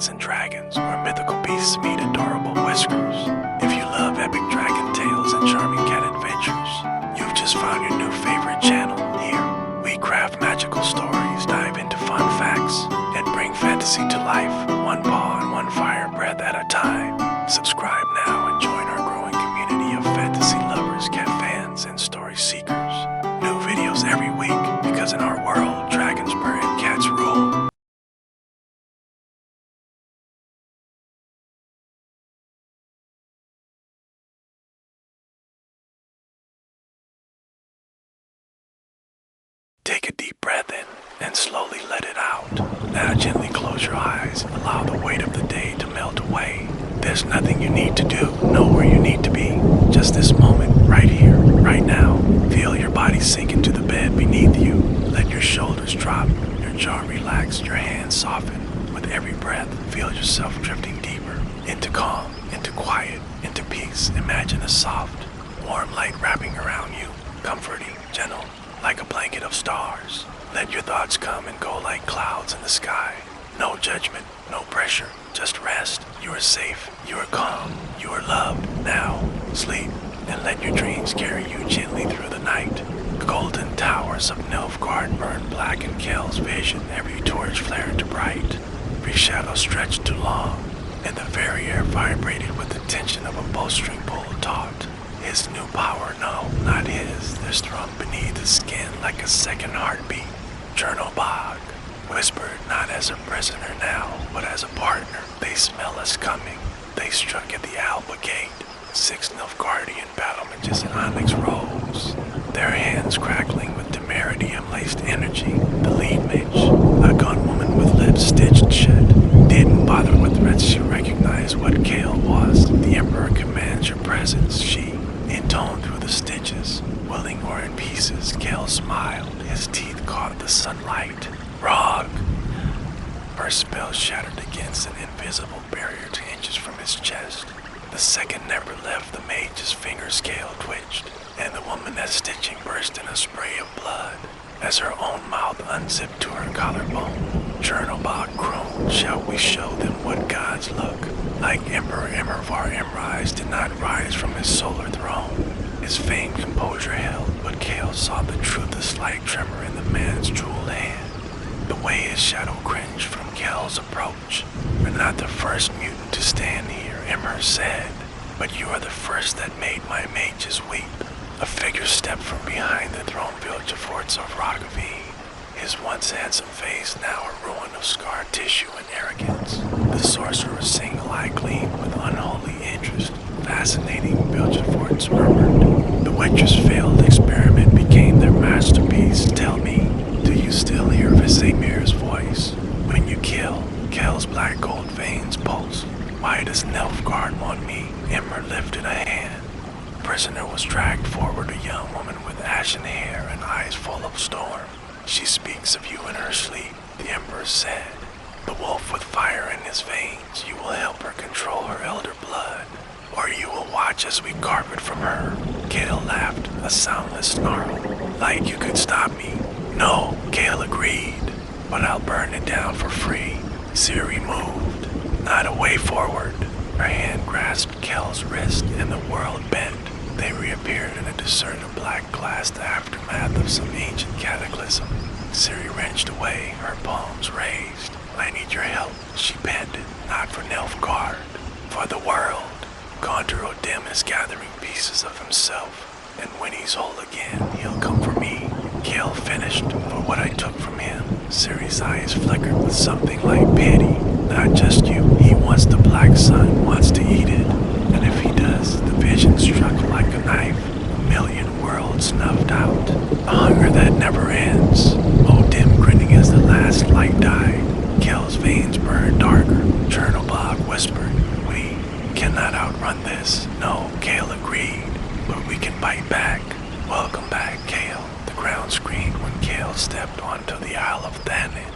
knights and dragons, where mythical beasts meet adorable whiskers. If you love epic dragon tales and charming cat adventures, you've just found your new favorite channel. Here, we craft magical stories, dive into fun facts, and bring fantasy to life, one paw and one fire breath at a time. Subscribe now and join our growing community of fantasy lovers, cat fans, and story seekers. New videos every week, because in our world, dragons purr and cats rule. Take a deep breath in and slowly let it out. Now gently close your eyes, allow the weight of the day to melt away. There's nothing you need to do, know where you need to be. Just this moment, right here, right now. Feel your body sink into the bed beneath you. Let your shoulders drop, your jaw relax, your hands soften. With every breath, feel yourself drifting deeper, into calm, into quiet, into peace. Imagine a soft, warm light wrapping around you, comforting, gentle, like a blanket of stars. Let your thoughts come and go like clouds in the sky. No judgment, no pressure, just rest. You are safe, you are calm, you are loved. Now, sleep, and let your dreams carry you gently through the night. The golden towers of Nilfgaard burned black in Kael's vision. Every torch flared too bright, every shadow stretched too long, and the very air vibrated with the tension of a bowstring pull taut. His new power, no, not his. There's thrown beneath his skin like a second heartbeat. Chernobog whispered, not as a prisoner now, but as a partner. They smell us coming. They struck at the Alba gate. 6 Nilfgaardian battlements in onyx robes, their hands crackling with temeridium-laced energy. The lead mage, a gunwoman with lips stitched shut, didn't bother with threats. She recognized what Kael was. The Emperor commands your presence, she intoned through the stitches. Willing or in pieces, Kael smiled. His teeth caught the sunlight. Rog! First spell shattered against an invisible barrier 2 inches from his chest. The second never left the mage's fingers. Scale twitched, and the woman at stitching burst in a spray of blood as her own mouth unzipped to her collarbone. Chernobog groaned, shall we show them what gods look like? Emperor Emervar Emrise did not rise from his solar throne. His famed composure held, but Kael saw the truth, a slight tremor in the man's jeweled hand. The way his shadow cringed from Kael's approach. You're not the first mutant to stand here, Emmer said, but you are the first that made my mages weep. A figure stepped from behind the throne village of Forts of Rockavie. His once handsome face now a ruin of scarred tissue and arrogance. The sorcerer's single eye gleamed with unholy interest. Fascinating, Forts murmured. The Witcher's failed experiment became their masterpiece. Tell me, do you still hear Visamir's voice? When you kill, Kael's black gold veins pulse. Why does Nilfgaard want me? Emmer lifted a hand. The prisoner was dragged forward, a young woman with ashen hair and eyes full of storm. She speaks of you in her sleep, the Emperor said. The wolf with fire in his veins, you will help her control her elder blood, or you will watch as we carve it from her. Kael laughed, a soundless snarl. Like you could stop me. No, Kael agreed, but I'll burn it down for free. Ciri moved, not a way forward. Her hand grasped Kael's wrist, and the world bent. They reappeared in a desert of black glass, the aftermath of some ancient cataclysm. Ciri wrenched away, her palms raised. I need your help, she panted. Not for Nilfgaard, for the world. Gondor Odim is gathering pieces of himself, and when he's whole again, he'll come for me. Kael finished for what I took from him. Ciri's eyes flickered with something like pity. Not just you, he wants the black sun, wants to eat it. And if he does, the vision struck like a knife. 1,000,000 worlds snuffed out. The hunger that never ends. Odim grinning as the last light died. Kael's veins burned darker. Chernobog whispered, we cannot outrun this. No, Kael agreed, but we can bite back. Welcome back, Kael. The ground screamed when Kael stepped onto the Isle of Thanid.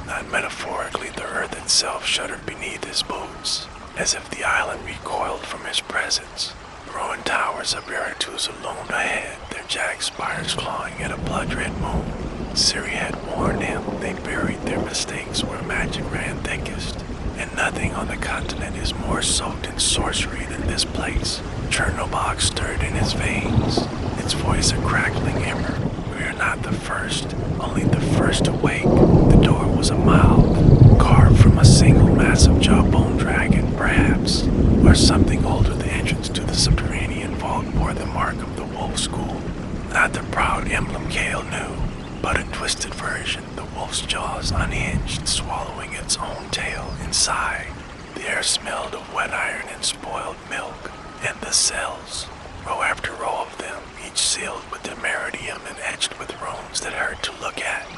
Not metaphorically, the earth itself shuddered beneath his boots, as if the island recoiled from his presence. Ruined towers of Aretusa loomed ahead, their jagged spires clawing at a blood-red moon. Ciri had warned him they buried their mistakes where magic ran thickest, and nothing Nothing on the continent is more soaked in sorcery than this place. Chernobog stirred in his veins, its voice a crackling ember. We are not the first, only the first to wake. The door was a mouth, carved from a single massive jawbone dragon, perhaps, or something older. The entrance to the subterranean vault bore the mark of the wolf school. Not the proud emblem Kael knew, but a twisted version, the wolf's jaws unhinged, swallowing its own tail inside. The air smelled of wet iron and spoiled milk, and the cells, row after row of them, each sealed with temeridium and etched with runes that hurt to look at.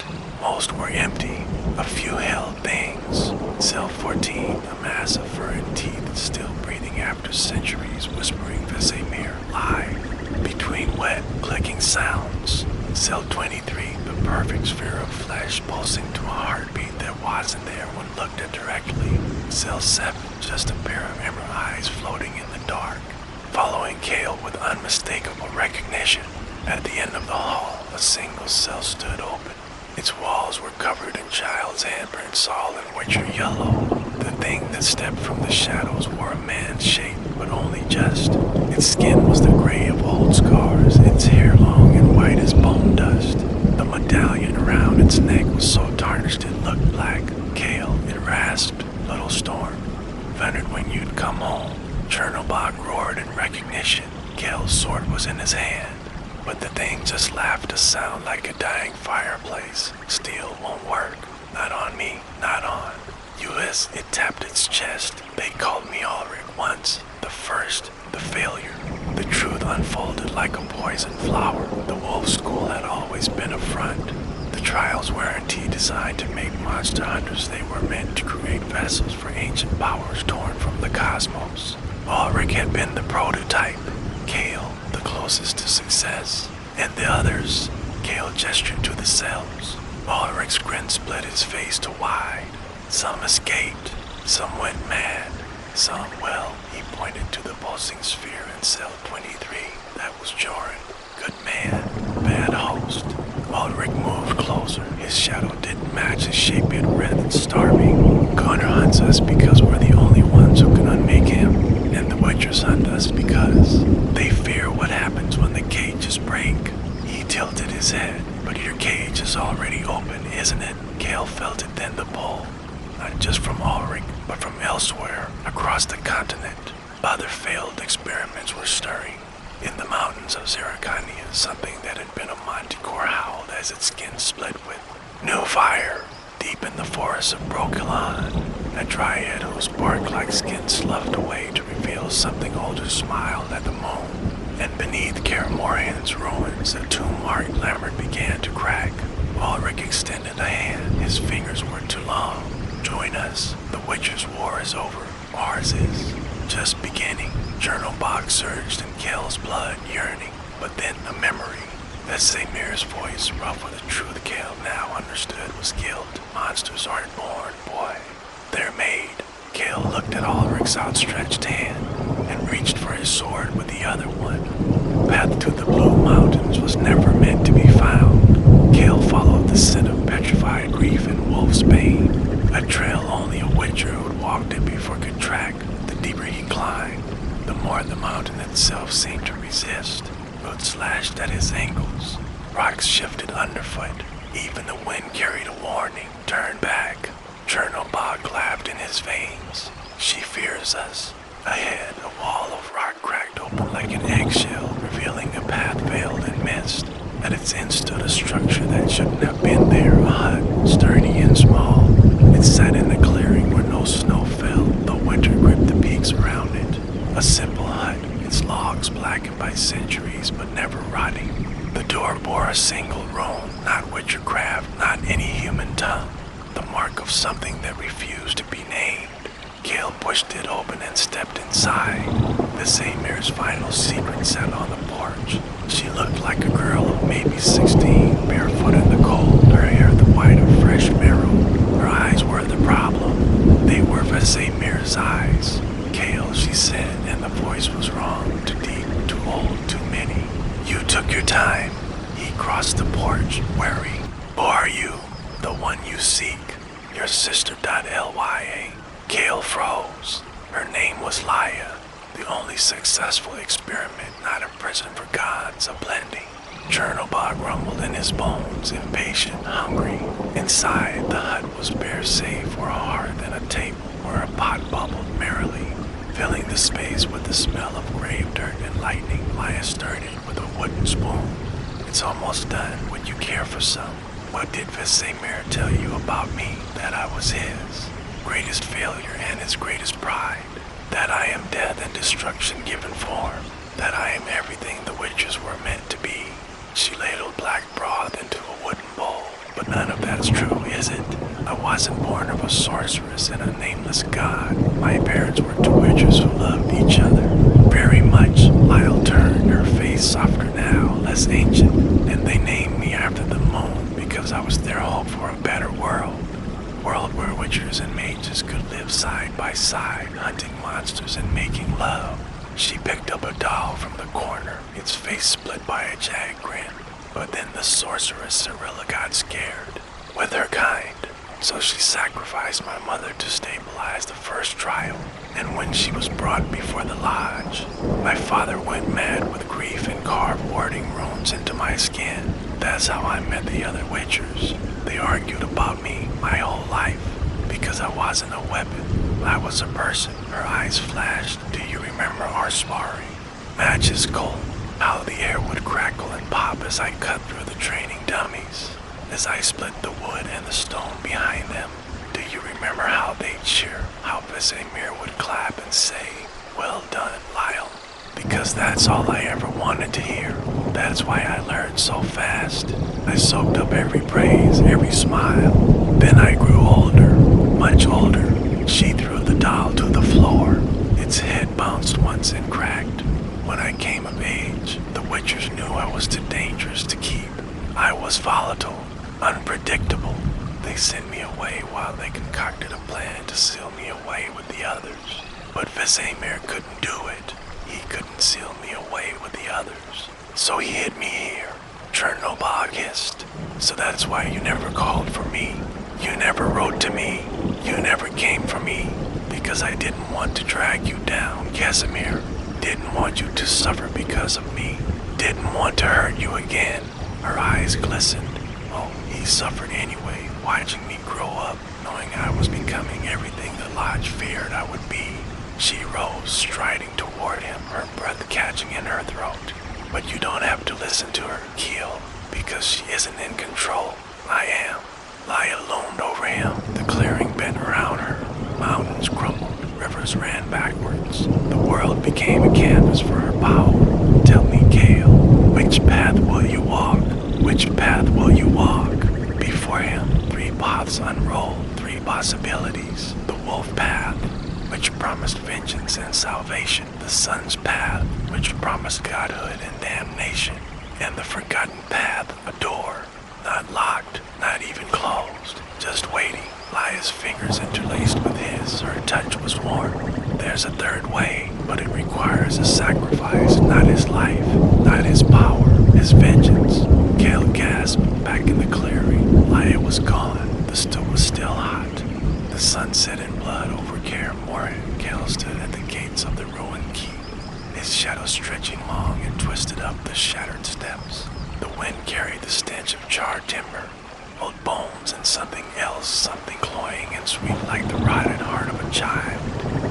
Most were empty, a few held things. Cell 14, a mass of fur and teeth, still breathing after centuries, whispering Vesemir, lie, between wet, clicking sounds. Cell 23, the perfect sphere of flesh pulsing to a heartbeat that wasn't there when looked at directly. Cell 7, just a pair of emerald eyes floating in the dark, following Kael with unmistakable recognition. At the end of the hall, a single cell stood open. Its walls were covered in child's handprint, all in witcher yellow. The thing that stepped from the shadows wore a man's shape, but only just. Its skin was the gray of old scars, its hair long and white as bone dust. The medallion around its neck was so tarnished it looked black. Kael, it rasped, little storm. Wondered when you'd come home. Chernobog roared in recognition. Kael's sword was in his hand, but the thing just laughed, a sound like a dying fireplace. Steel won't work. Not on me, not on. US, it tapped its chest. They called me Ulrich once. The first, the failure. The truth unfolded like a poison flower. The wolf school had always been a front. The trials warranty designed to make monster hunters. They were meant to create vessels for ancient powers torn from the cosmos. Ulrich had been the prototype. Kael, the closest to success. And the others. Kael gestured to the cells. Ulrich's grin split his face to wide. Some escaped. Some went mad. Some, well, he pointed to the pulsing sphere in cell 23. That was Joran. Good man. Bad host. Ulrich moved closer. His shadow didn't match his shape. It read and starving. Connor hunts us because we're the only ones who can unmake him. And the Witchers hunt us because they fear what happens when the cages break. He tilted his head. But your cage is already open, isn't it? Kael felt it then, the pull. Not just from Ulrich, but from elsewhere, across the continent. Other failed experiments were stirring. In the mountains of Zeracania, something that had been a manticore howled as its skin split with new fire. Deep in the forests of Brokilon, a dryad whose bark-like skin sloughed away to reveal something older smiled at the moon. And beneath Kaer Morhen's ruins, a tomb-marked Lambert began to crack. Ulrich extended a hand. His fingers were too long. Join us. The Witcher's war is over. Ours is just beginning. Chernobog surged in Kael's blood, yearning. But then a memory. Vesemir's voice, rough with a truth Kael now understood was guilt. Monsters aren't born, boy. They're made. Kael looked at Ulrich's outstretched hand and reached for his sword with the other one. Path to the Blue Mountains was never meant to be found. Kael followed the scent of petrified grief and wolf's bane, a trail only a witcher who'd walked it before could track. The deeper he climbed, the more the mountain itself seemed to resist. Roots slashed at his ankles, rocks shifted underfoot. Even the wind carried a warning. Turn back. Chernobog laughed in his veins. She fears us. Ahead, a wall of rock cracked open like an eggshell, revealing a path veiled in mist. At its end stood a structure that shouldn't have been there, a hut, sturdy and small. It sat in a clearing where no snow fell, though winter gripped the peaks around it. A simple hut, its logs blackened by centuries but never rotting. The door bore a single rune, not witchercraft, not any human tongue. The mark of something that refused to be named. Kael pushed it open and stepped inside. Vesemir's final secret sat on the porch. She looked like a girl of maybe 16, barefoot in the cold, her hair the white of fresh marrow. Her eyes were the problem. They were Vesemir's eyes. Kael, she said, and the voice was wrong, too deep, too old, too many. You took your time. He crossed the porch, wary. Who are you? The one you seek. Your sister.lya. Kael froze. Her name was Laya, the only successful experiment, not a prison for gods, a blending. Chernobog rumbled in his bones, impatient, hungry. Inside, the hut was bare save for a hearth and a table where a pot bubbled merrily, filling the space with the smell of grave dirt and lightning. Laya stirred it with a wooden spoon. It's almost done. Would you care for some? What did Vesemir tell you about me? That I was his greatest failure and his greatest pride. That I am death and destruction given form. That I am everything the witches were meant to be. She ladled black broth into a wooden bowl. But none of that's true, is it? I wasn't born of a sorceress and a nameless god. My parents were two witches who loved each other very much. Lyle turned, her face softer now, less ancient, and they named me after the moon because I was their hope for a better world. World where witchers and mages could live side by side, hunting monsters and making love. She picked up a doll from the corner, its face split by a jagged grin. But then the sorceress Cyrilla got scared, with her kind. So she sacrificed my mother to stabilize the first trial. And when she was brought before the lodge, my father went mad with grief and carved wording runes into my skin. That's how I met the other witchers. They argued about me my whole life, because I wasn't a weapon. I was a person. Her eyes flashed. Do you remember our sparring? Matches cold. How the air would crackle and pop as I cut through the training dummies, as I split the wood and the stone behind them. Do you remember how they'd cheer, how Vesemir would clap and say, "Well done, Lyle," because that's all I ever wanted to hear. That's why I learned so fast. I soaked up every praise, every smile. Then I grew older, much older. She threw the doll to the floor. Its head bounced once and cracked. When I came of age, the witchers knew I was too dangerous to keep. I was volatile, unpredictable. They sent me away while they concocted a plan to seal me away with the others. But Vesemir couldn't do it. He couldn't seal me away with the others. So he hid me here. Chernobog hissed. So that's why you never called for me. You never wrote to me. You never came for me. Because I didn't want to drag you down, Casimir. Didn't want you to suffer because of me. Didn't want to hurt you again. Her eyes glistened. Oh, he suffered anyway, watching me grow up, knowing I was becoming everything the lodge feared I would be. She rose, striding toward him, her breath catching in her throat. But you don't have to listen to her, Kael, because she isn't in control. I am. Laya loomed over him, the clearing bent around her. Mountains crumbled, rivers ran backwards. The world became a canvas for her power. Tell me, Kael, which path will you walk? Which path will you walk? Before him, 3 paths unrolled, 3 possibilities. The wolf path, which promised vengeance and salvation. The sun's path, which promised godhood and damnation. And the forgotten path, a door, not locked, not even closed, just waiting. Laya's fingers interlaced with his, her touch was warm. There's a third way, but it requires a sacrifice, not his life, not his power, his vengeance. Kael gasped back in the clearing. Laya was gone. The stew was still hot. The sun set in blood over Kaer Morhen. Kael stood at the gates of the ruined keep, his shadow stretching long and twisted up the shattered steps. The wind carried the stench of charred timber, old bones, and something else, something cloying and sweet like the rotted heart of a child.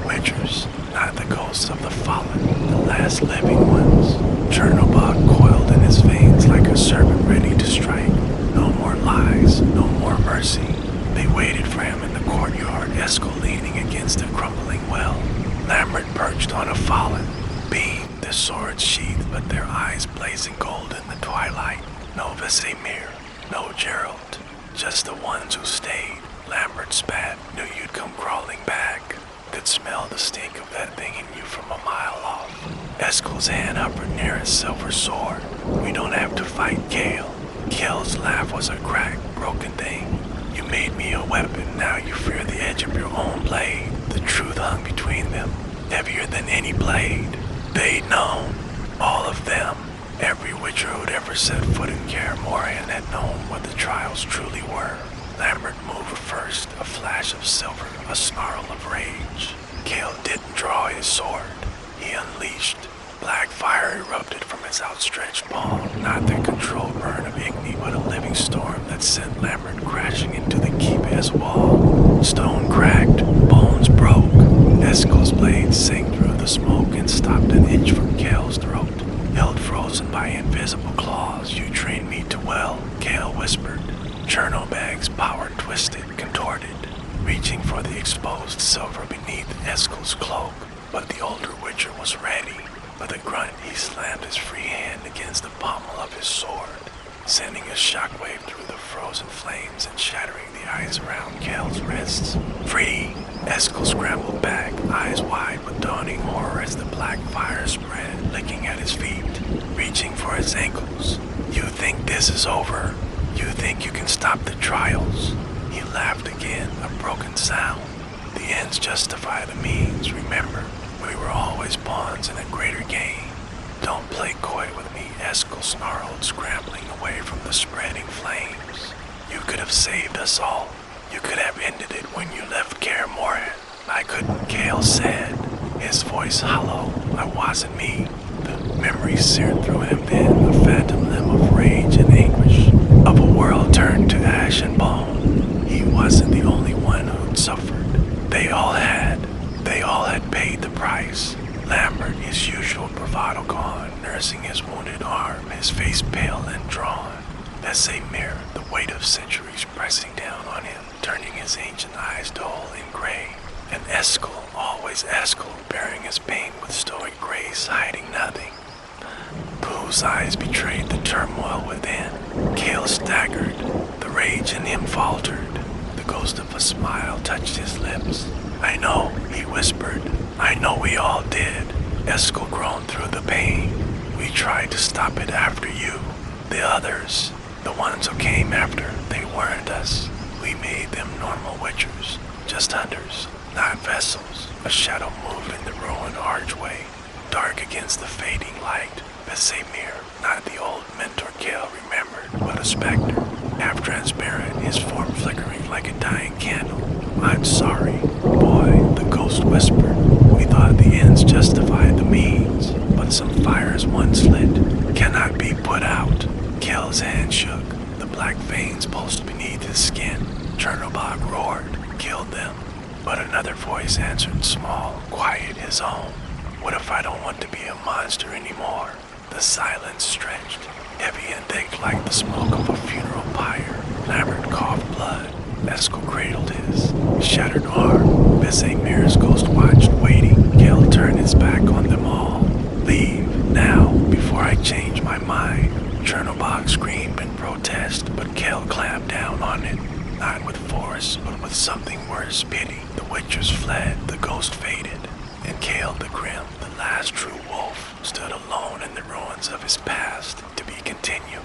Witchers, not the ghosts of the fallen, the last living ones. Chernobog coiled in his veins like a serpent ready to strike. No more lies, no more mercy. They waited for him in the courtyard, Eskel leaning against a crumbling well. Lambert perched on a fallen beam, their swords sheathed, but their eyes blazing gold in the twilight. No Vesemir, no Gerald, just the ones who stayed. Lambert spat, knew you'd come crawling back. Could smell the stink of that thing in you from a mile off. Eskel's hand hovered near his silver sword. We don't have to fight, Kael. Kael's laugh was a cracked, broken thing. You made me a weapon, now you fear the edge of your own blade. The truth hung between them, heavier than any blade. They'd known, all of them. Every witcher who'd ever set foot in Kaer Morhen had known what the trials truly were. Lambert moved first, a flash of silver, a snarl of rage. his sword. He unleashed. Black fire erupted from his outstretched palm, not the controlled burn of igni, but a living storm that sent Lambert crashing into the keep-ass wall. Stone cracked, bones broke. Eskel's blade sank through the smoke and stopped an inch from Kael's throat. Held frozen by invisible claws, you trained me too well, Kael whispered. Chernobag's power twisted, contorted, reaching for the exposed silver beneath Eskel's cloak. But the older Witcher was ready. With a grunt, he slammed his free hand against the pommel of his sword, sending a shockwave through the frozen flames and shattering the ice around Kael's wrists. Free! Eskel scrambled back, eyes wide with dawning horror as the black fire spread, licking at his feet, reaching for his ankles. You think this is over? You think you can stop the trials? He laughed again, a broken sound. The ends justify the means, remember. We were always pawns in a greater game. Don't play coy with me, Eskel snarled, scrambling away from the spreading flames. You could have saved us all. You could have ended it when you left Kaer Morhen. I couldn't, Kael said, his voice hollow. I wasn't me. The memory seared through him then, a phantom limb of rage and anguish, of a world turned to ash and bone. He wasn't the only one who'd suffered. They all had paid the price. Lambert, his usual bravado gone, nursing his wounded arm, his face pale and drawn. Vesemir, the weight of centuries pressing down on him, turning his ancient eyes dull and gray. And Eskel, always Eskel, bearing his pain with stoic grace, hiding nothing. Pooh's eyes betrayed the turmoil within. Kael staggered. The rage in him faltered. The ghost of a smile touched his lips. I know, he whispered. I know we all did. Eskel groaned through the pain. We tried to stop it after you. The others, the ones who came after, they weren't us. We made them normal witchers, just hunters, not vessels. A shadow moved in the ruined archway, dark against the fading light. Vesemir, not the old mentor Kael remembered, but a specter, half-transparent, his form flickering like a dying candle. I'm sorry, boy, the ghost whispered. We thought the ends justified the means, but some fires once lit cannot be put out. Kael's hand shook. The black veins pulsed beneath his skin. Chernobog roared, killed them. But another voice answered, small, quiet, his own. What if I don't want to be a monster anymore? The silence stretched, heavy and thick like the smoke of a funeral pyre. Lambert coughed blood. Eskel cradled his shattered arm. Vesemir's ghost watched, waiting. Kael turned his back on them all. Leave, now, before I change my mind. Chernobog screamed in protest, but Kael clamped down on it. Not with force, but with something worse, pity. The witchers fled, the ghost faded. And Kael the Grim, the last true wolf, stood alone in the ruins of his past, to be continued.